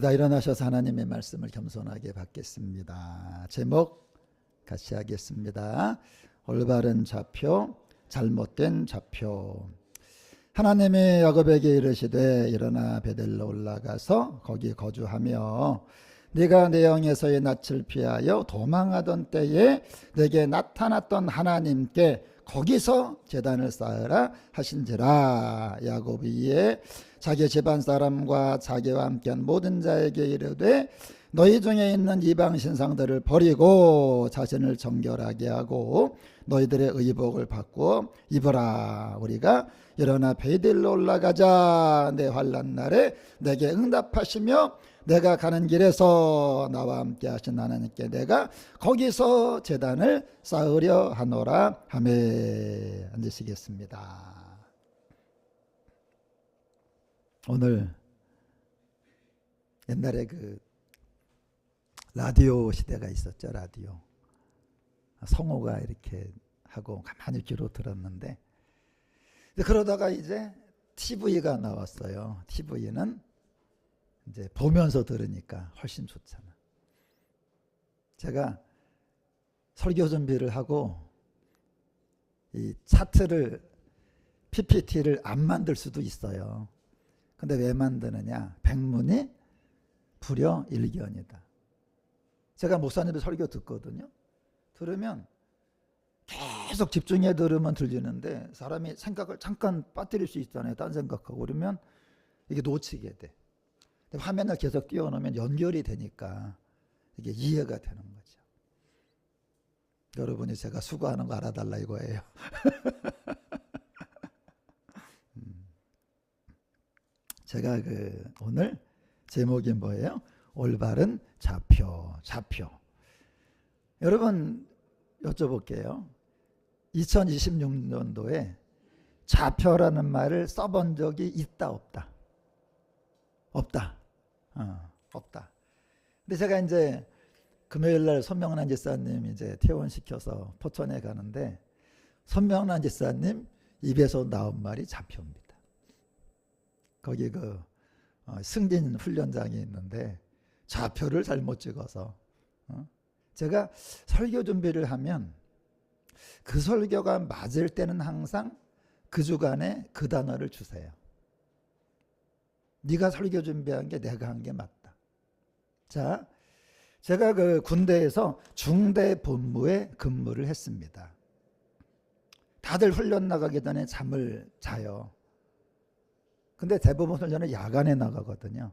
다 일어나셔서 하나님의 말씀을 겸손하게 받겠습니다. 제목 같이 하겠습니다. 올바른 좌표, 잘못된 좌표. 하나님이 야곱에게 이르시되 일어나 베델로 올라가서 거기 거주하며 네가 내 영에서의 낯을 피하여 도망하던 때에 내게 나타났던 하나님께 거기서 제단을 쌓으라 하신지라. 야곱이 이에 자기 집안 사람과 자기와 함께한 모든 자에게 이르되 너희 중에 있는 이방 신상들을 버리고 자신을 정결하게 하고 너희들의 의복을 바꾸어 입어라. 우리가 일어나 베델로 올라가자. 내 환난 날에 내게 응답하시며 내가 가는 길에서 나와 함께 하신 하나님께 내가 거기서 제단을 쌓으려 하노라 하매. 앉으시겠습니다. 오늘 옛날에 그 라디오 시대가 있었죠. 라디오 성우가 이렇게 하고 가만히 귀로 들었는데, 그러다가 이제 TV가 나왔어요. TV는 이제 보면서 들으니까 훨씬 좋잖아. 제가 설교 준비를 하고 이 차트를 PPT를 안 만들 수도 있어요. 근데 왜 만드느냐? 백문이 불여일견이다. 제가 목사님의 설교 듣거든요. 들으면 계속 집중해 들으면 들리는데 사람이 생각을 잠깐 빠뜨릴 수 있잖아요. 딴 생각하고 그러면 이게 놓치게 돼. 화면을 계속 띄워놓으면 연결이 되니까 이게 이해가 되는 거죠. 여러분이 제가 수고하는 거 알아달라 이거예요. 제가 오늘 제목이 뭐예요? 올바른 좌표. 여러분 여쭤볼게요. 2026년도에 좌표라는 말을 써본 적이 있다 없다? 없다. 없다. 근데 제가 이제 금요일날 손명란 집사님 이제 퇴원시켜서 포천에 가는데 손명란 집사님 입에서 나온 말이 좌표입니다. 거기 승진 훈련장이 있는데 좌표를 잘못 찍어서 제가 설교 준비를 하면 그 설교가 맞을 때는 항상 그 주간에 그 단어를 주세요. 네가 설교 준비한 게 내가 한 게 맞다. 자, 제가 군대에서 중대 본부에 근무를 했습니다. 다들 훈련 나가기 전에 잠을 자요. 근데 대부분 훈련은 야간에 나가거든요.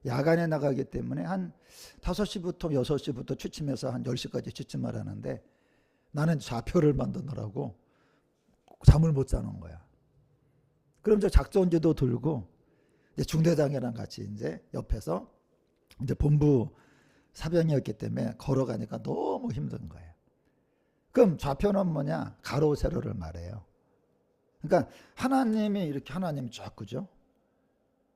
야간에 나가기 때문에 한 5시부터 6시부터 취침해서 한 10시까지 취침을 하는데 나는 좌표를 만드느라고 잠을 못 자는 거야. 그럼 저 작전지도 들고 이제 중대장이랑 같이 이제 옆에서 이제 본부 사병이었기 때문에 걸어가니까 너무 힘든 거예요. 그럼 좌표는 뭐냐? 가로 세로를 말해요. 그러니까 하나님이 이렇게 하나님 쫙 그죠?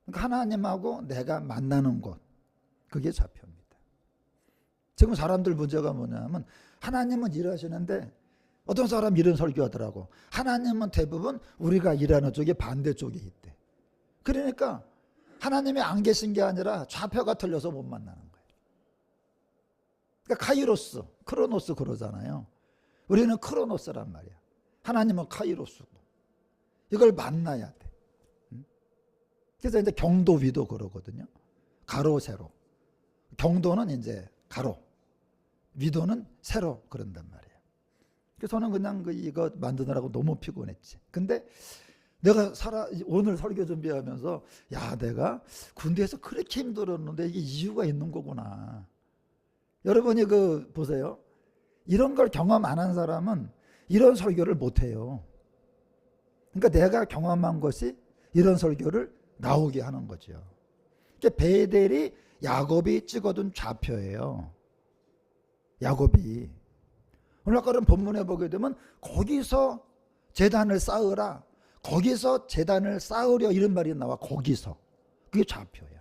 그러니까 하나님하고 내가 만나는 곳, 그게 좌표입니다. 지금 사람들 문제가 뭐냐면 하나님은 일하시는데 어떤 사람 이런 설교하더라고. 하나님은 대부분 우리가 일하는 쪽에 반대쪽에 있대. 그러니까 하나님이 안 계신 게 아니라 좌표가 틀려서 못 만나는 거예요. 그러니까 카이로스, 크로노스 그러잖아요. 우리는 크로노스란 말이야. 하나님은 카이로스고. 이걸 만나야 돼. 그래서 이제 경도 위도 그러거든요. 가로 세로. 경도는 이제 가로, 위도는 세로 그런단 말이에요. 그래서 저는 그냥 이거 만드느라고 너무 피곤했지. 근데 내가 오늘 설교 준비하면서 야, 내가 군대에서 그렇게 힘들었는데 이게 이유가 있는 거구나. 여러분이 보세요. 이런 걸 경험 안 한 사람은 이런 설교를 못 해요. 그러니까 내가 경험한 것이 이런 설교를 나오게 하는 거죠. 베델이 야곱이 찍어둔 좌표예요. 야곱이. 오늘 아까 본문에 보게 되면 거기서 제단을 쌓으라. 거기서 제단을 쌓으려 이런 말이 나와. 거기서. 그게 좌표야.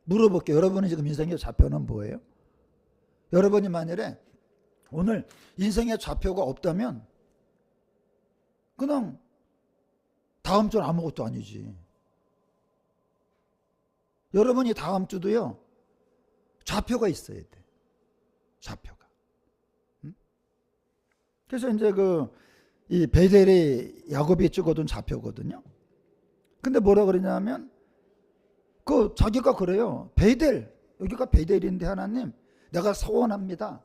물어볼게요. 여러분은 지금 인생의 좌표는 뭐예요? 여러분이 만일에 오늘 인생의 좌표가 없다면 그냥 다음 주는 아무것도 아니지. 여러분이 다음 주도요, 좌표가 있어야 돼. 좌표가. 그래서 이제 이 베델이 야곱이 찍어둔 좌표거든요. 근데 뭐라 그러냐면, 자기가 그래요. 베델, 여기가 베델인데 하나님, 내가 소원합니다.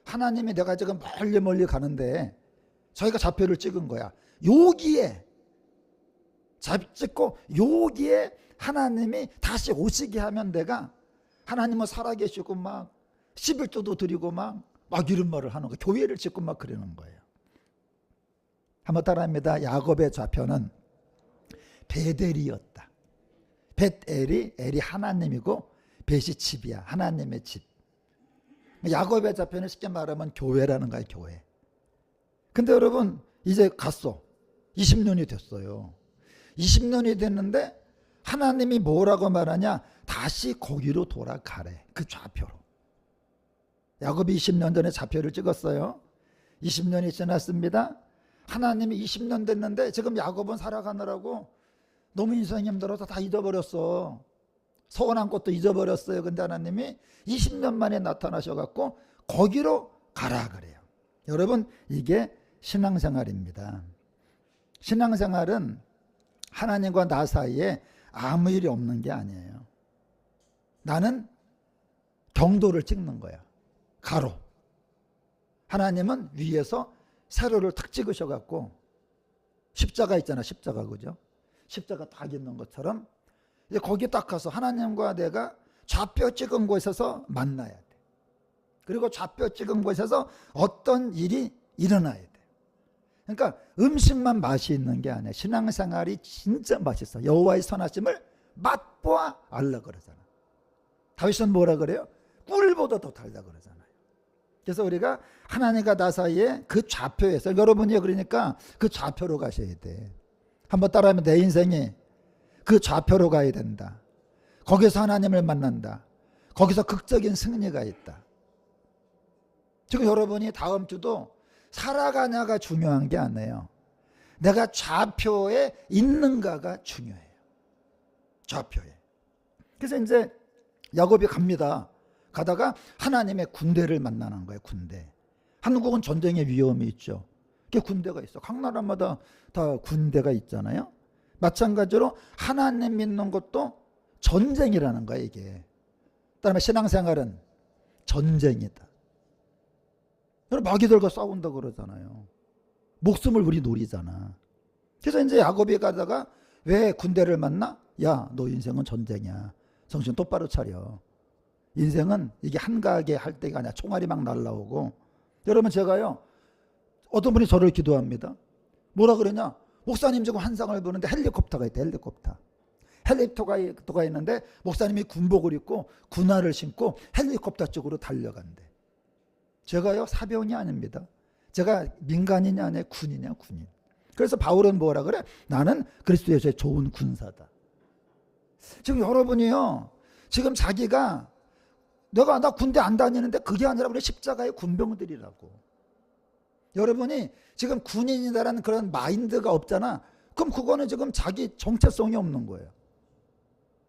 하나님이 내가 지금 멀리 멀리 가는데, 자기가 좌표를 찍은 거야. 여기에, 찍고, 여기에 하나님이 다시 오시게 하면 내가, 하나님은 살아계시고 막, 11조도 드리고 막 이런 말을 하는 거예요. 교회를 짓고 막 그러는 거예요. 한번 따라합니다. 야곱의 좌표는 베델이었다. 엘이 하나님이고 벳이 집이야. 하나님의 집. 야곱의 좌표는 쉽게 말하면 교회라는 거예요. 교회. 근데 여러분 이제 갔어. 20년이 됐어요. 20년이 됐는데 하나님이 뭐라고 말하냐? 다시 거기로 돌아가래. 그 좌표로. 야곱이 20년 전에 좌표를 찍었어요. 20년이 지났습니다. 하나님이 20년 됐는데 지금 야곱은 살아가느라고 너무 인생이 힘들어서 다 잊어버렸어. 서운한 것도 잊어버렸어요. 근데 하나님이 20년 만에 나타나셔갖고 거기로 가라 그래요. 여러분 이게 신앙생활입니다. 신앙생활은 하나님과 나 사이에 아무 일이 없는 게 아니에요. 나는 경도를 찍는 거야. 가로. 하나님은 위에서 세로를 탁 찍으셔갖고 십자가 있잖아. 십자가 그죠? 십자가 딱 있는 것처럼 이제 거기 딱 가서 하나님과 내가 좌표 찍은 곳에서 만나야 돼. 그리고 좌표 찍은 곳에서 어떤 일이 일어나야 돼. 그러니까 음식만 맛이 있는 게 아니야. 신앙생활이 진짜 맛있어. 여호와의 선하심을 맛보아 알라 그러잖아. 다윗은 뭐라 그래요? 꿀보다 더 달다 그러잖아요. 그래서 우리가 하나님과 나 사이에 그 좌표에서, 여러분이 그러니까 그 좌표로 가셔야 돼. 한번 따라하면 내 인생이 그 좌표로 가야 된다. 거기서 하나님을 만난다. 거기서 극적인 승리가 있다. 지금 여러분이 다음 주도 살아가냐가 중요한 게 아니에요. 내가 좌표에 있는가가 중요해요. 좌표에. 그래서 이제 야곱이 갑니다. 가다가 하나님의 군대를 만나는 거예요. 군대. 한국은 전쟁의 위험이 있죠. 그게 군대가 있어. 각 나라마다 다 군대가 있잖아요. 마찬가지로 하나님 믿는 것도 전쟁이라는 거야 이게. 그다음에 신앙생활은 전쟁이다. 여러분 마귀들과 싸운다 그러잖아요. 목숨을 우리 노리잖아. 그래서 이제 야곱이 가다가 왜 군대를 만나? 야, 너 인생은 전쟁이야. 정신 똑바로 차려. 인생은 이게 한가하게 할 때가 아니야. 총알이 막 날라오고. 여러분 제가요, 어떤 분이 저를 기도합니다. 뭐라 그러냐? 목사님 지금 환상을 보는데 헬리콥터가 있대. 헬리콥터가 있는데 목사님이 군복을 입고 군화를 신고 헬리콥터 쪽으로 달려간대. 제가요, 사병이 아닙니다. 제가 민간인이 아니에요. 군인이야, 군인. 그래서 바울은 뭐라 그래? 나는 그리스도 예수의 좋은 군사다. 지금 여러분이요, 지금 자기가 나 군대 안 다니는데 그게 아니라 우리 십자가의 군병들이라고. 여러분이 지금 군인이다라는 그런 마인드가 없잖아. 그럼 그거는 지금 자기 정체성이 없는 거예요.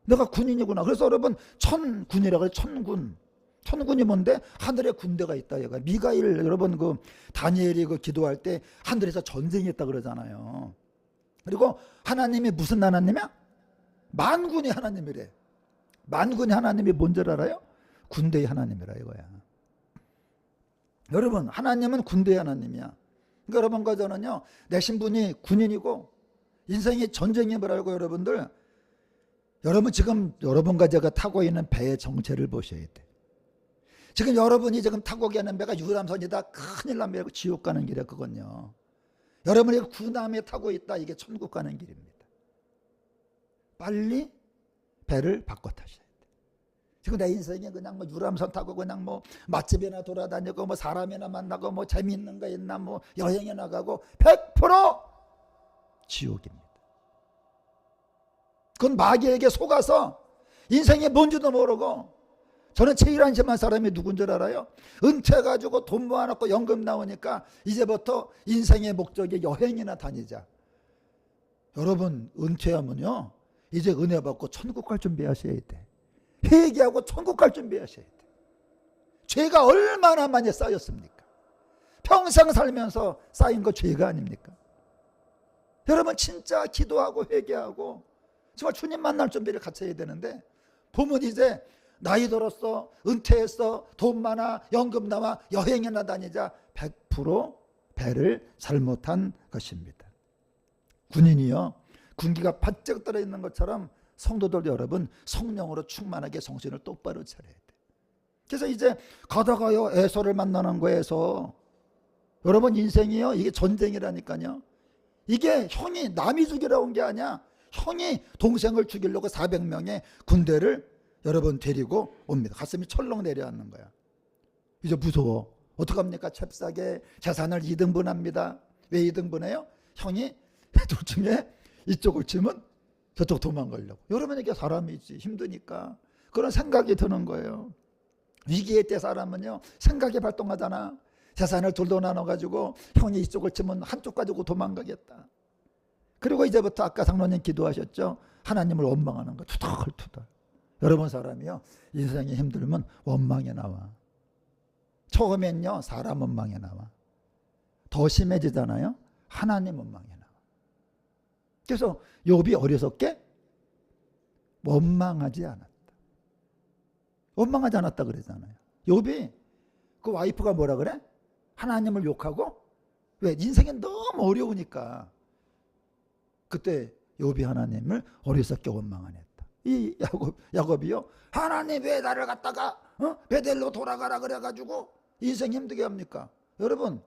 내가 군인이구나. 그래서 여러분 천군이라고 해요. 천군. 천군이 뭔데? 하늘에 군대가 있다. 얘가 미가일, 여러분 다니엘이 기도할 때 하늘에서 전쟁했다 그러잖아요. 그리고 하나님이 무슨 하나님이야? 만군의 하나님이래. 만군의 하나님이 뭔 줄 알아요? 군대의 하나님이라 이거야. 여러분 하나님은 군대의 하나님이야. 그러니까 여러분과 저는요, 내 신분이 군인이고 인생이 전쟁임을 알고 여러분 지금 여러분과 제가 타고 있는 배의 정체를 보셔야 돼. 지금 여러분이 지금 타고 계는 배가 유람선이다. 큰일 나면 지옥 가는 길이야 그건요. 여러분이 군함에 타고 있다. 이게 천국 가는 길입니다. 빨리 배를 바꿔 타셔야 돼. 지금 내 인생에 그냥 유람선 타고 그냥 맛집이나 돌아다니고 사람이나 만나고 재미있는 거 있나 여행에 나가고 100% 지옥입니다. 그건 마귀에게 속아서 인생이 뭔지도 모르고. 저는 제일 안심한 사람이 누군 줄 알아요? 은퇴해가지고 돈 모아놓고 연금 나오니까 이제부터 인생의 목적이 여행이나 다니자. 여러분 은퇴하면요, 이제 은혜 받고 천국 갈 준비하셔야 돼. 회개하고 천국 갈 준비하셔야 돼요. 죄가 얼마나 많이 쌓였습니까? 평생 살면서 쌓인 거 죄가 아닙니까? 여러분 진짜 기도하고 회개하고 정말 주님 만날 준비를 같이 해야 되는데, 보면 이제 나이 들었어, 은퇴했어, 돈 많아, 연금 나와, 여행이나 다니자 100% 배를 잘못한 것입니다. 군인이요, 군기가 바짝 들어있는 것처럼 성도들 여러분 성령으로 충만하게 정신을 똑바로 차려야 돼. 그래서 이제 가다가요 에서를 만나는 거에서, 여러분 인생이요 이게 전쟁이라니까요. 이게 형이 남이 죽이러 온 게 아니야. 형이 동생을 죽이려고 400명의 군대를 여러분 데리고 옵니다. 가슴이 철렁 내려앉는 거야. 이제 무서워. 어떡합니까? 잽싸게 재산을 2등분합니다. 왜 2등분해요? 형이 둘 중에 이쪽을 치면 저쪽 도망가려고. 여러분에게 사람이지 힘드니까 그런 생각이 드는 거예요. 위기의 때 사람은요 생각이 발동하잖아. 재산을 둘로 나눠가지고 형이 이쪽을 치면 한쪽 가지고 도망가겠다. 그리고 이제부터 아까 장로님 기도하셨죠. 하나님을 원망하는 거 투덜투덜. 여러분 사람이요 인생이 힘들면 원망에 나와. 처음엔요 사람 원망에 나와. 더 심해지잖아요. 하나님 원망에 나와. 그래서 욥이 어리석게 원망하지 않았다. 원망하지 않았다 그러잖아요. 욥이 그 와이프가 뭐라 그래? 하나님을 욕하고, 왜? 인생이 너무 어려우니까. 그때 욥이 하나님을 어리석게 원망 안 했다. 이 야곱이요 하나님 왜 나를 갖다가 베델로 돌아가라 그래가지고 인생 힘들게 합니까? 여러분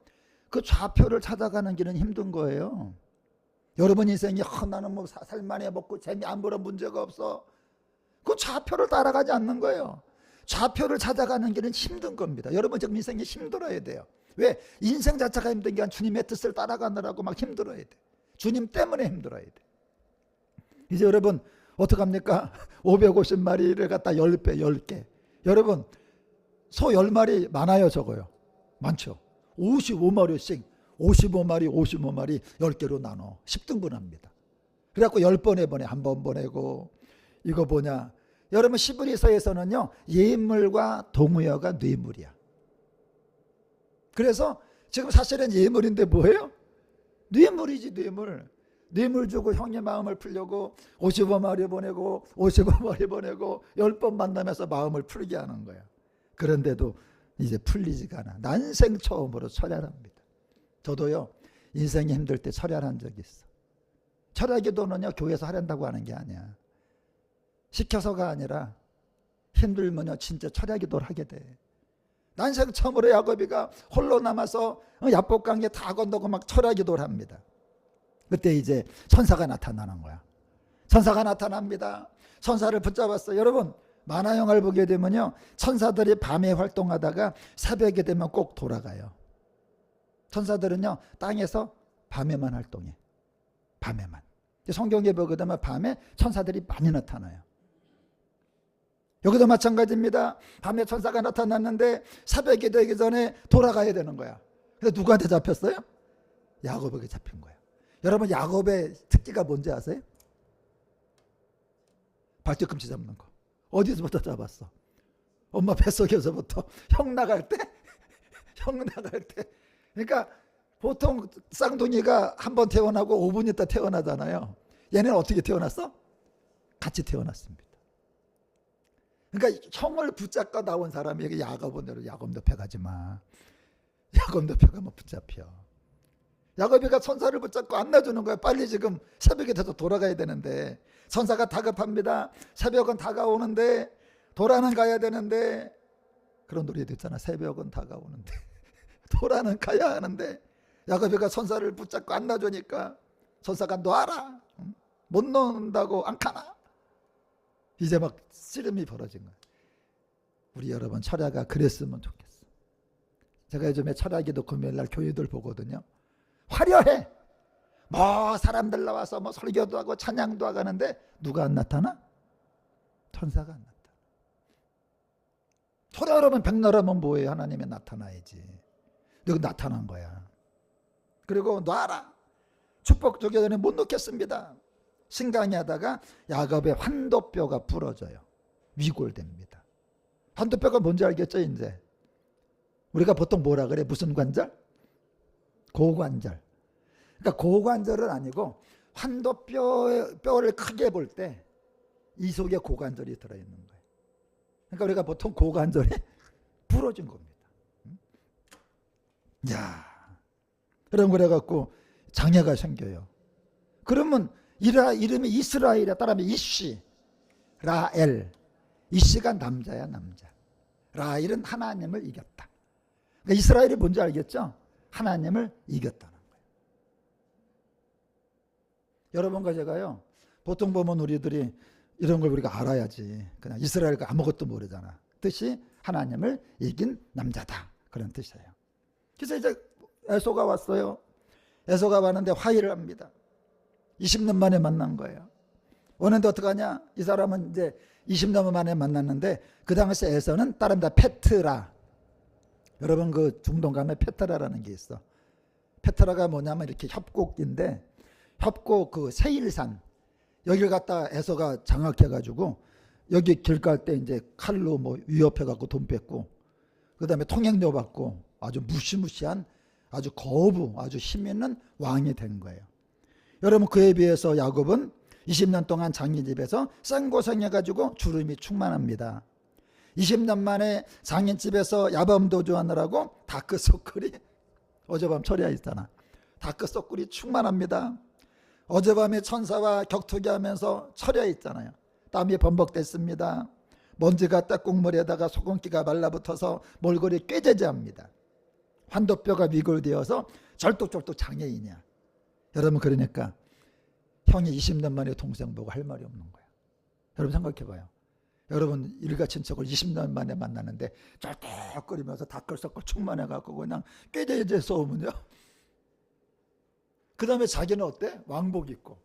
그 좌표를 찾아가는 길은 힘든 거예요. 여러분 인생이 나는 뭐 살만해 먹고 재미 안 보는 문제가 없어. 그 좌표를 따라가지 않는 거예요. 좌표를 찾아가는 길은 힘든 겁니다. 여러분 지금 인생이 힘들어야 돼요. 왜? 인생 자체가 힘든 게 아니라 주님의 뜻을 따라가느라고 막 힘들어야 돼. 주님 때문에 힘들어야 돼. 이제 여러분 어떡합니까? 550마리를 갖다 10배 10개. 여러분 소 10마리 많아요 적어요? 많죠. 55마리씩 55마리 55마리 10개로 나눠 10등분합니다. 그래갖고 10번에 보내. 한 번 보내고. 이거 뭐냐, 여러분 시브리서에서는요 예물과 동의어가 뇌물이야. 그래서 지금 사실은 예물인데 뭐예요? 뇌물이지 뇌물. 뇌물 주고 형의 마음을 풀려고 55마리 보내고 55마리 보내고 10번 만나면서 마음을 풀게 하는 거야. 그런데도 이제 풀리지가 않아. 난생 처음으로 철야합니다. 저도요 인생이 힘들 때 철야한 적이 있어. 철야기도는요 교회에서 하란다고 하는 게 아니야. 시켜서가 아니라 힘들면요 진짜 철야기도를 하게 돼. 난생 처음으로 야곱이가 홀로 남아서 야복강에 다 건너고 막 철야기도를 합니다. 그때 이제 천사가 나타나는 거야. 천사가 나타납니다. 천사를 붙잡았어. 여러분 만화 영화를 보게 되면요 천사들이 밤에 활동하다가 새벽에 되면 꼭 돌아가요. 천사들은요 땅에서 밤에만 활동해. 밤에만. 성경에 보게 되면 밤에 천사들이 많이 나타나요. 여기도 마찬가지입니다. 밤에 천사가 나타났는데 새벽이 되기 전에 돌아가야 되는 거야. 그래서 누구한테 잡혔어요? 야곱에게 잡힌 거야. 여러분 야곱의 특기가 뭔지 아세요? 발뒤꿈치 잡는 거. 어디서부터 잡았어? 엄마 뱃속에서부터. 형 나갈 때? 형 나갈 때. 그러니까 보통 쌍둥이가 한 번 태어나고 5분 있다 태어나잖아요. 얘는 어떻게 태어났어? 같이 태어났습니다. 그러니까 형을 붙잡고 나온 사람이 야곱은 야곱 너 펴가지 마. 야곱 너 펴가면 붙잡혀. 야곱이가 천사를 붙잡고 안 놔주는 거야. 빨리 지금 새벽이 돼서 돌아가야 되는데 천사가 다급합니다. 새벽은 다가오는데 도라는 가야 되는데, 그런 노래도 있잖아. 새벽은 다가오는데 도라는 가야 하는데 야곱이가 천사를 붙잡고 안 놔주니까 천사가 놔라. 못 놓는다고 안 가나. 이제 막 씨름이 벌어진 거야. 우리 여러분 철야가 그랬으면 좋겠어. 제가 요즘에 철야기도 금요일날 교회들 보거든요. 화려해. 뭐 사람들 나와서 뭐 설교도 하고 찬양도 하고 하는데 누가 안 나타나? 천사가 안 나타나. 철야라면 백나라면 뭐예요? 하나님이 나타나야지. 너가 나타난 거야. 그리고 놔라. 축복 주기 전에 못 놓겠습니다. 신강이 하다가 야곱의 환도뼈가 부러져요. 위골됩니다. 환도뼈가 뭔지 알겠죠? 이제 우리가 보통 뭐라 그래? 무슨 관절? 고관절. 그러니까 고관절은 아니고 환도뼈를 크게 볼 때 이 속에 고관절이 들어있는 거예요. 그러니까 우리가 보통 고관절이 부러진 겁니다. 야, 그런 그래갖고 장애가 생겨요. 그러면 이름이 이스라엘이야. 따라하면 이씨, 라엘. 이씨가 남자야, 남자. 라엘은 하나님을 이겼다. 그러니까 이스라엘이 뭔지 알겠죠? 하나님을 이겼다는 거예요. 여러분과 제가요, 보통 보면 우리들이 이런 걸 우리가 알아야지. 그냥 이스라엘과 아무것도 모르잖아. 뜻이 하나님을 이긴 남자다. 그런 뜻이에요. 그래서 이제 에서가 왔어요. 에서가 왔는데 화해를 합니다. 20년 만에 만난 거예요. 오는데 어떡하냐? 이 사람은 이제 20년 만에 만났는데 그 당시 에서는 다른 다 페트라. 여러분 그 중동 가면 페트라라는 게 있어. 페트라가 뭐냐면 이렇게 협곡인데 협곡 그 세일산 여기를 갖다 에서가 장악해가지고 여기 길 갈 때 이제 칼로 뭐 위협해갖고 돈 뺏고 그다음에 통행료 받고 아주 무시무시한 아주 거부 아주 힘 있는 왕이 된 거예요. 여러분 그에 비해서 야곱은 20년 동안 장인 집에서 생고생해가지고 주름이 충만합니다. 20년 만에 장인 집에서 야밤도주하느라고 다크서클이 어젯밤 철야 있잖아. 다크서클이 충만합니다. 어젯밤에 천사와 격투기 하면서 철야 있잖아요. 땀이 범벅됐습니다. 먼지가 딱국물에다가 소금기가 말라붙어서 몰골이 꾀재재합니다. 환도뼈가 위골되어서 절뚝절뚝 장애인이야. 여러분 그러니까 형이 20년 만에 동생 보고 할 말이 없는 거야. 여러분 생각해봐요. 여러분 일가 친척을 20년 만에 만나는데 쩔뚝거리면서 다클서클 충만해갖고 그냥 꾀재재 쏘면요. 그 다음에 자기는 어때? 왕복 입고.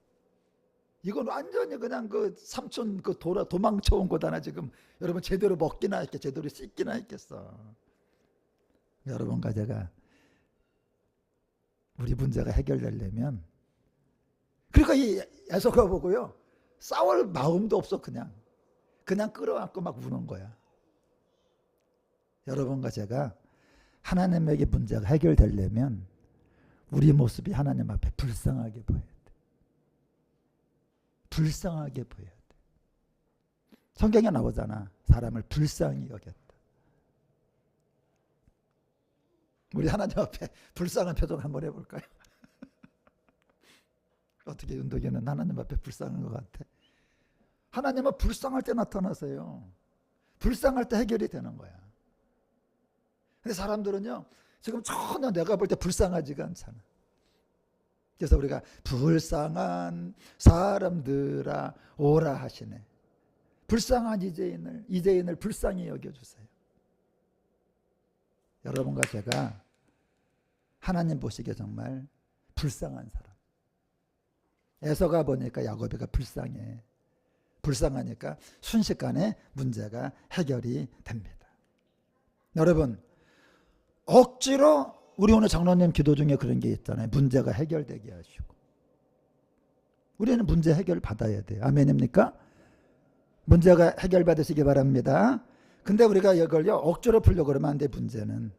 이건 완전히 그냥 그 삼촌 그 도망쳐온 거잖아 지금. 여러분 제대로 먹기나 했겠 제대로 씻기나 했겠어. 여러분과 제가 우리 문제가 해결되려면 그러니까 이 에서가 보고요 싸울 마음도 없어. 그냥 끌어안고 막 우는 거야. 여러분과 제가 하나님에게 문제가 해결되려면 우리 모습이 하나님 앞에 불쌍하게 보여야 돼. 불쌍하게 보여야 돼. 성경에 나오잖아. 사람을 불쌍히 여겼다. 우리 하나님 앞에 불쌍한 표정 한번 해볼까요? 어떻게 윤덕이는 하나님 앞에 불쌍한 것 같아? 하나님은 불쌍할 때 나타나세요. 불쌍할 때 해결이 되는 거야. 근데 사람들은요 지금 전혀 내가 볼 때 불쌍하지가 않잖아. 그래서 우리가 불쌍한 사람들아 오라 하시네. 불쌍한 이재인을 불쌍히 여겨주세요. 여러분과 제가 하나님 보시기에 정말 불쌍한 사람. 에서가 보니까 야곱이가 불쌍해. 불쌍하니까 순식간에 문제가 해결이 됩니다. 여러분 억지로 우리 오늘 장로님 기도 중에 그런 게 있잖아요. 문제가 해결되게 하시고. 우리는 문제 해결 받아야 돼요. 아멘입니까? 문제가 해결받으시기 바랍니다. 근데 우리가 이걸요 억지로 풀려고 그러면 안 돼. 문제는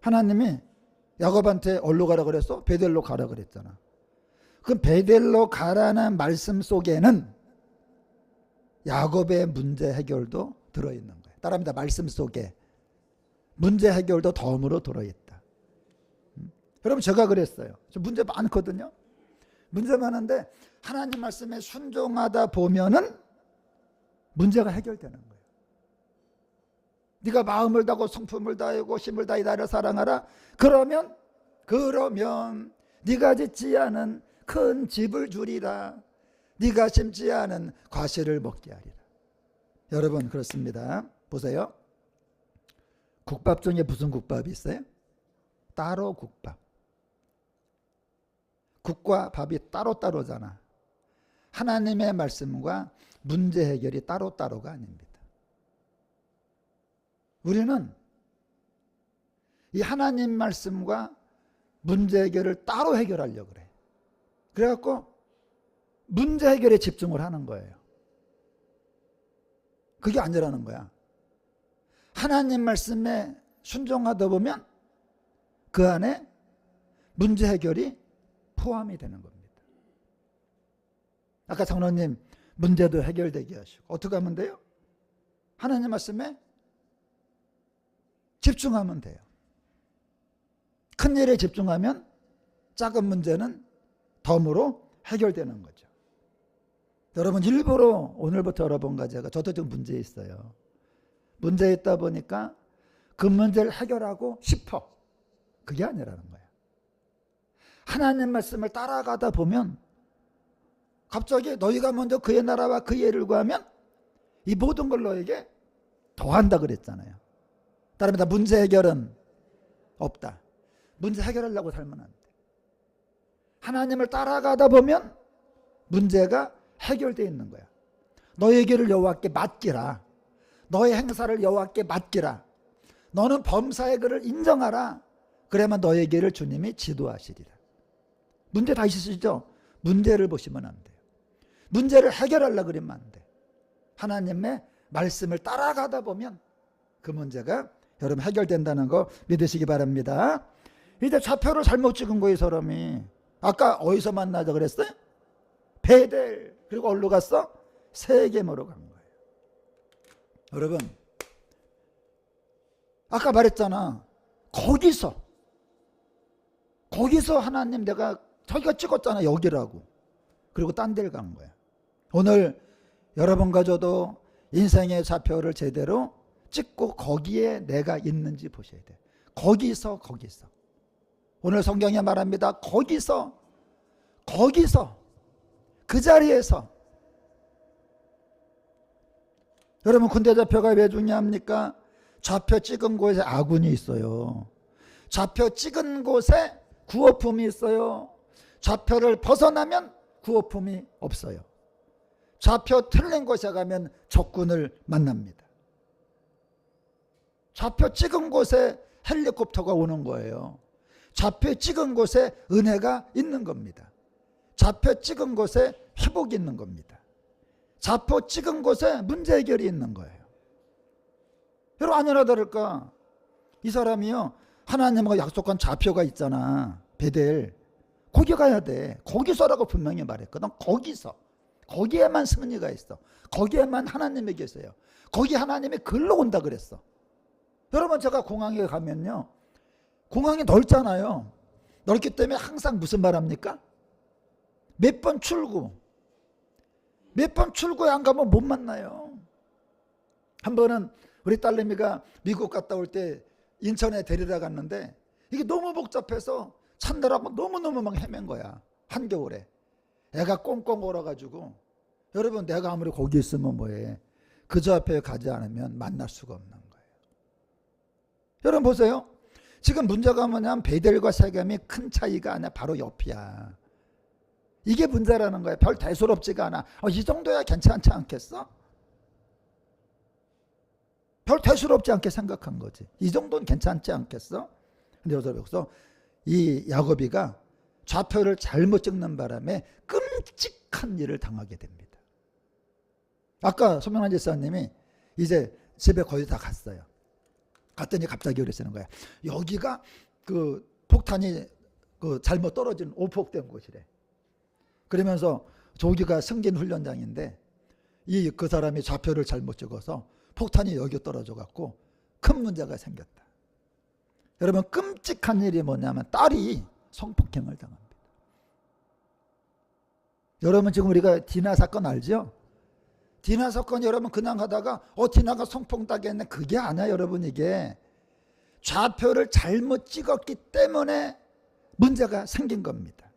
하나님이 야곱한테 어디로 가라 그랬어? 베델로 가라 그랬잖아. 그럼 베델로 가라는 말씀 속에는 야곱의 문제 해결도 들어있는 거예요. 따라합니다. 말씀 속에 문제 해결도 덤으로 들어있다. 여러분 제가 그랬어요. 저 문제 많거든요. 문제 많은데 하나님 말씀에 순종하다 보면은 문제가 해결되는 거예요. 네가 마음을 다하고 성품을 다하고 힘을 다해 나를 사랑하라. 그러면 네가 짓지 않은 큰 집을 주리라. 네가 심지 않은 과실을 먹게 하리라. 여러분 그렇습니다. 보세요. 국밥 중에 무슨 국밥이 있어요? 따로 국밥. 국과 밥이 따로따로잖아. 하나님의 말씀과 문제 해결이 따로따로가 아닙니다. 우리는 이 하나님 말씀과 문제 해결을 따로 해결하려고 그래. 그래갖고 문제 해결에 집중을 하는 거예요. 그게 아니라는 거야. 하나님 말씀에 순종하다 보면 그 안에 문제 해결이 포함이 되는 겁니다. 아까 장로님 문제도 해결되게 하시고 어떻게 하면 돼요? 하나님 말씀에 집중하면 돼요. 큰 일에 집중하면 작은 문제는 덤으로 해결되는 거죠. 여러분 일부러 오늘부터 여러분과 제가 저도 좀 문제 있어요. 문제 있다 보니까 그 문제를 해결하고 싶어. 그게 아니라는 거예요. 하나님 말씀을 따라가다 보면 갑자기 너희가 먼저 그의 나라와 그의 의를 구하면 이 모든 걸 너에게 더한다 그랬잖아요. 따라합니다. 문제 해결은 없다. 문제 해결하려고 살면 안 돼. 하나님을 따라가다 보면 문제가 해결되어 있는 거야. 너의 길을 여호와께 맡기라. 너의 행사를 여호와께 맡기라. 너는 범사의 그를 인정하라. 그래야만 너의 길을 주님이 지도하시리라. 문제 다 있으시죠? 문제를 보시면 안 돼요. 문제를 해결하려고 그러면 안 돼. 하나님의 말씀을 따라가다 보면 그 문제가 여러분 해결된다는 거 믿으시기 바랍니다. 이제 좌표를 잘못 찍은 거예요, 사람이. 아까 어디서 만나자 그랬어요? 베델. 그리고 어디로 갔어? 세겜으로 간 거예요. 여러분, 아까 말했잖아. 거기서 하나님 내가 저기가 찍었잖아. 여기라고. 그리고 딴 데를 간 거야. 오늘 여러분과 저도 인생의 좌표를 제대로 찍고 거기에 내가 있는지 보셔야 돼. 거기서 오늘 성경에 말합니다. 거기서 그 자리에서. 여러분 군대 좌표가 왜 중요합니까? 좌표 찍은 곳에 아군이 있어요. 좌표 찍은 곳에 구호품이 있어요. 좌표를 벗어나면 구호품이 없어요. 좌표 틀린 곳에 가면 적군을 만납니다. 좌표 찍은 곳에 헬리콥터가 오는 거예요. 좌표 찍은 곳에 은혜가 있는 겁니다. 좌표 찍은 곳에 회복이 있는 겁니다. 좌표 찍은 곳에 문제 해결이 있는 거예요. 여러분 아니나 다를까 이 사람이요 하나님과 약속한 좌표가 있잖아. 베델. 거기 가야 돼. 거기서라고 분명히 말했거든. 거기에만 승리가 있어. 거기에만 하나님이 계세요. 거기 하나님이 글로 온다 그랬어. 여러분 제가 공항에 가면요 공항이 넓잖아요. 넓기 때문에 항상 무슨 말 합니까? 몇 번 출구에 안 가면 못 만나요. 한 번은 우리 딸내미가 미국 갔다 올 때 인천에 데리러 갔는데 이게 너무 복잡해서 찾느라고 너무너무 막 헤맨 거야. 한겨울에. 애가 꽁꽁 얼어가지고 여러분 내가 아무리 거기 있으면 뭐해. 그저 앞에 가지 않으면 만날 수가 없는 거예요. 여러분 보세요. 지금 문제가 뭐냐면 베델과 세겜이 큰 차이가 아니라 바로 옆이야. 이게 문제라는 거예요. 별 대수롭지가 않아. 이 정도야 괜찮지 않겠어? 별 대수롭지 않게 생각한 거지. 이 정도는 괜찮지 않겠어? 근데 여기서 이 야곱이가 좌표를 잘못 찍는 바람에 끔찍한 일을 당하게 됩니다. 아까 소명한 집사님이 이제 집에 거의 다 갔어요. 갔더니 갑자기 그러시는 거야. 여기가 그 폭탄이 그 잘못 떨어진 오폭된 곳이래. 그러면서 저기가 승진 훈련장인데 그 사람이 좌표를 잘못 찍어서 폭탄이 여기 떨어져 갖고 큰 문제가 생겼다. 여러분 끔찍한 일이 뭐냐면 딸이 성폭행을 당합니다. 여러분 지금 우리가 디나 사건 알죠? 디나 사건 여러분 그냥 하다가 디나가 성폭행당했네. 그게 아니야 여러분. 이게 좌표를 잘못 찍었기 때문에 문제가 생긴 겁니다.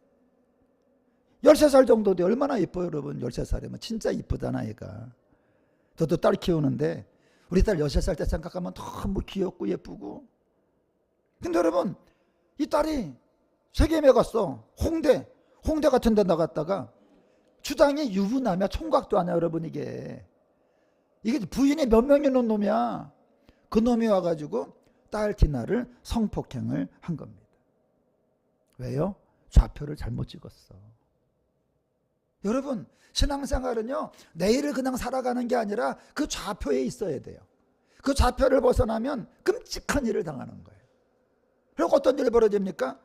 13살 정도 돼. 얼마나 이뻐요 여러분. 13살이면 진짜 이쁘잖아 얘가. 저도 딸 키우는데 우리 딸 13살 때 생각하면 너무 귀엽고 예쁘고. 근데 여러분 이 딸이 세겜에 갔어. 홍대 같은 데 나갔다가 주장이 유부남이야. 총각도 아니야 여러분. 이게 부인이 몇 명 있는 놈이야. 그 놈이 와가지고 딸 디나를 성폭행을 한 겁니다. 왜요? 좌표를 잘못 찍었어. 여러분, 신앙생활은요, 내일을 그냥 살아가는 게 아니라 그 좌표에 있어야 돼요. 그 좌표를 벗어나면 끔찍한 일을 당하는 거예요. 그리고 어떤 일이 벌어집니까?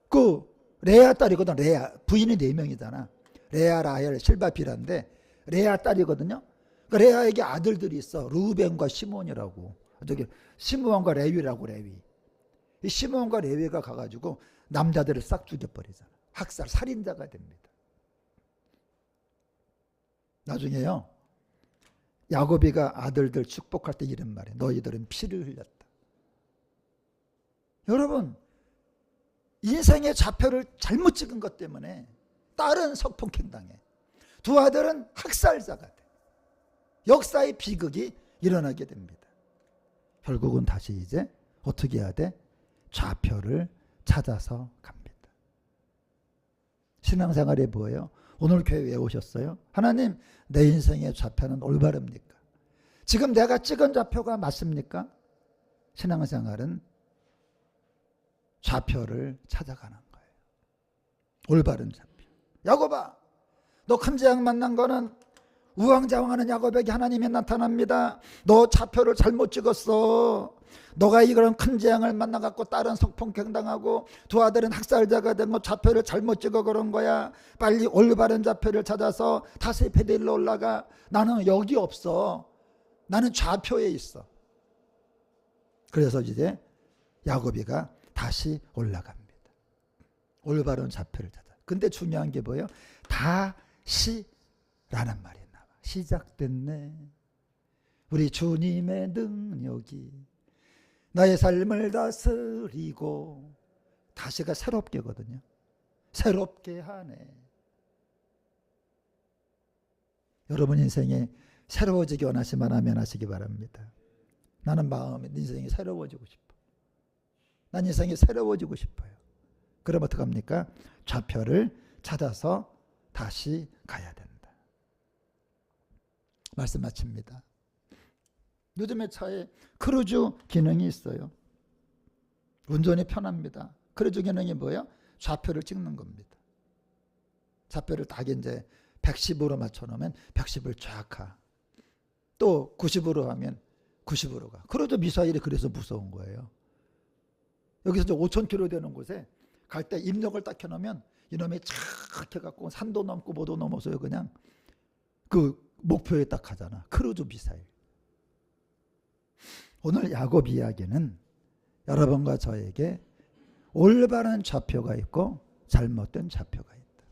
그 레아 딸이거든. 레아 부인이 4명이잖아. 레아, 라헬, 실바, 비라인데 레아 딸이거든요. 그 레아에게 아들들이 있어. 루벤과 시몬이라고. 저기 시므온과 레위라고. 레위. 이 시므온과 레위가 가가지고 남자들을 싹 죽여버리잖아. 학살, 살인자가 됩니다. 나중에요, 야곱이가 아들들 축복할 때 이런 말이에요. 너희들은 피를 흘렸다. 여러분, 인생의 좌표를 잘못 찍은 것 때문에 딸은 성폭행당해. 두 아들은 학살자가 돼. 역사의 비극이 일어나게 됩니다. 결국은 다시 이제 어떻게 해야 돼? 좌표를 찾아서 갑니다. 신앙생활이 뭐예요? 오늘 교회 왜 오셨어요? 하나님, 내 인생의 좌표는 올바릅니까? 지금 내가 찍은 좌표가 맞습니까? 신앙생활은 좌표를 찾아가는 거예요. 올바른 좌표. 야곱아, 너 큰 재앙 만난 거는 우왕좌왕하는 야곱에게 하나님이 나타납니다. 너 좌표를 잘못 찍었어. 너가 이런 큰 재앙을 만나갖고 딸은 성폭행당하고 두 아들은 학살자가 된 거 좌표를 잘못 찍어 그런 거야. 빨리 올바른 좌표를 찾아서 다시 베델로 올라가. 나는 여기 없어. 나는 좌표에 있어. 그래서 이제 야곱이가 다시 올라갑니다. 올바른 좌표를 찾아. 근데 중요한 게 뭐예요? 다시라는 말이 나와. 시작됐네. 우리 주님의 능력이 나의 삶을 다스리고. 다시가 새롭게거든요. 새롭게 하네. 여러분 인생에 새로워지기 원하시면 아멘 하시기 바랍니다. 나는 마음에 인생이 새로워지고 싶어. 난 인생이 새로워지고 싶어요. 그럼 어떡합니까? 좌표를 찾아서 다시 가야 된다. 말씀 마칩니다. 요즘에 차에 크루즈 기능이 있어요. 운전이 편합니다. 크루즈 기능이 뭐예요? 좌표를 찍는 겁니다. 좌표를 딱 이제 110으로 맞춰놓으면 110을 쫙 가. 또 90으로 하면 90으로 가. 크루즈 미사일이 그래서 무서운 거예요. 여기서 이제 5,000km 되는 곳에 갈 때 입력을 딱 켜놓으면 이놈이 쫙 해갖고 산도 넘고 뭐도 넘어서요. 그냥 그 목표에 딱 가잖아. 크루즈 미사일. 오늘 야곱 이야기는 여러분과 저에게 올바른 좌표가 있고 잘못된 좌표가 있다.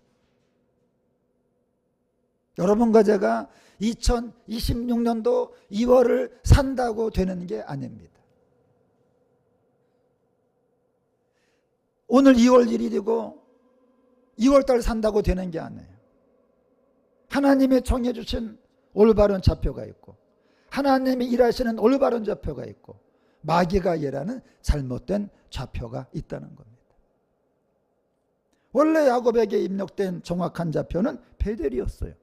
여러분과 제가 2026년도 2월을 산다고 되는 게 아닙니다. 오늘 2월 1일이고 2월달 산다고 되는 게 아니에요. 하나님이 정해주신 올바른 좌표가 있고 하나님이 일하시는 올바른 좌표가 있고 마귀가 일하는 잘못된 좌표가 있다는 겁니다. 원래 야곱에게 입력된 정확한 좌표는 베델이었어요.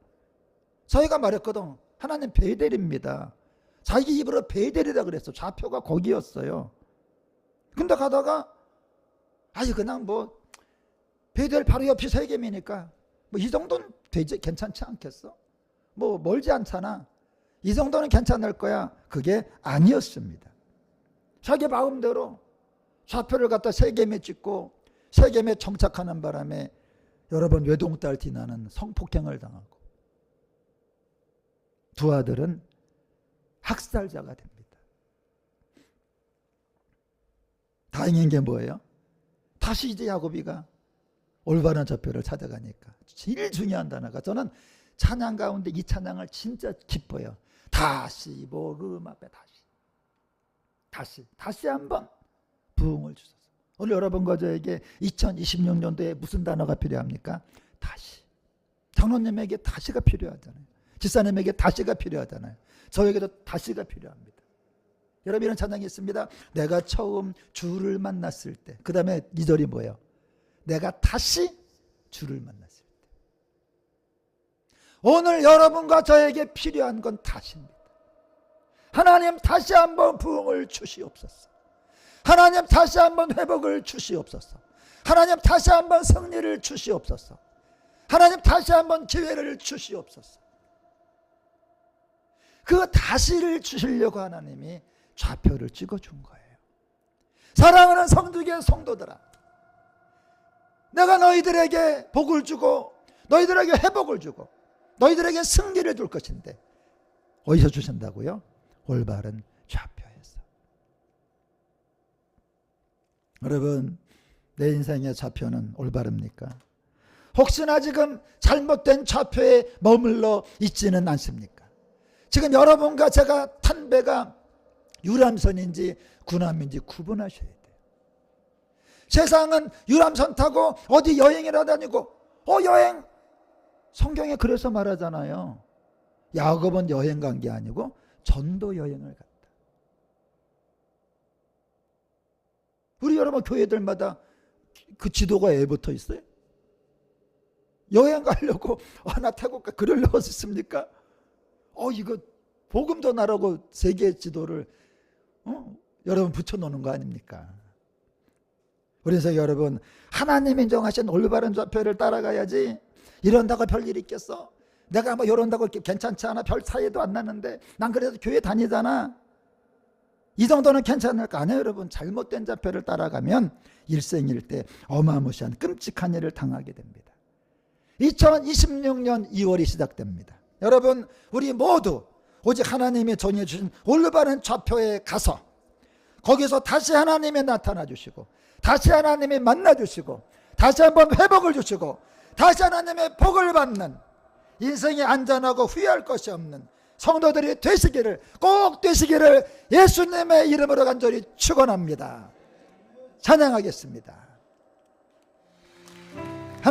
저희가 말했거든. 하나님 베델입니다. 자기 입으로 베델이라 그랬어. 좌표가 거기였어요. 근데 가다가 아니 그냥 뭐 베델 바로 옆이 세겜이니까 뭐 이 정도는 되지 괜찮지 않겠어? 뭐 멀지 않잖아. 이 정도는 괜찮을 거야. 그게 아니었습니다. 자기 마음대로 좌표를 갖다 세겜에 찍고 세겜에 정착하는 바람에 여러분 외동딸 디나는 성폭행을 당하고 두 아들은 학살자가 됩니다. 다행인 게 뭐예요? 다시 이제 야곱이가 올바른 좌표를 찾아가니까 제일 중요한 단어가 저는 찬양 가운데 이 찬양을 진짜 기뻐요. 다시 복음 앞에 다시 한번 부흥을 주소서. 오늘 여러분과 저에게 2026년도에 무슨 단어가 필요합니까? 다시. 장로님에게 다시가 필요하잖아요. 집사님에게 다시가 필요하잖아요. 저에게도 다시가 필요합니다. 여러분 이런 찬양이 있습니다. 내가 처음 주를 만났을 때. 그 다음에 2절이 뭐예요? 내가 다시 주를 만났을 때. 오늘 여러분과 저에게 필요한 건 다시입니다. 하나님 다시 한번 부흥을 주시옵소서. 하나님 다시 한번 회복을 주시옵소서. 하나님 다시 한번 승리를 주시옵소서. 하나님 다시 한번 기회를 주시옵소서. 그 다시를 주시려고 하나님이 좌표를 찍어준 거예요. 사랑하는 성도의 성도들아, 내가 너희들에게 복을 주고 너희들에게 회복을 주고 너희들에게 승리를 줄 것인데 어디서 주신다고요? 올바른 좌표에서. 여러분, 내 인생의 좌표는 올바릅니까? 혹시나 지금 잘못된 좌표에 머물러 있지는 않습니까? 지금 여러분과 제가 탄 배가 유람선인지 군함인지 구분하셔야 돼요. 세상은 유람선 타고 어디 여행이라 다니고, 여행! 성경에 그래서 말하잖아요. 야곱은 여행 간 게 아니고 전도 여행을 갔다. 우리 여러분 교회들마다 그 지도가 애 붙어 있어요. 여행 가려고 나 태국 가 그러려고 했습니까? 이거 복음도 나라고 세계 지도를 여러분 붙여놓는 거 아닙니까? 그래서 여러분, 하나님이 인정하신 올바른 좌표를 따라가야지. 이런다고 별일 있겠어? 내가 뭐 이런다고 괜찮지 않아? 별 차이도 안 나는데 난 그래도 교회 다니잖아. 이 정도는 괜찮을까? 아니에요. 여러분, 잘못된 좌표를 따라가면 일생일대 어마무시한 끔찍한 일을 당하게 됩니다. 2026년 2월이 시작됩니다. 여러분, 우리 모두 오직 하나님이 정해 주신 올바른 좌표에 가서 거기서 다시 하나님이 나타나 주시고 다시 하나님이 만나 주시고 다시 한번 회복을 주시고 다시 하나님의 복을 받는 인생이 안전하고 후회할 것이 없는 성도들이 되시기를, 꼭 되시기를 예수님의 이름으로 간절히 축원합니다. 찬양하겠습니다.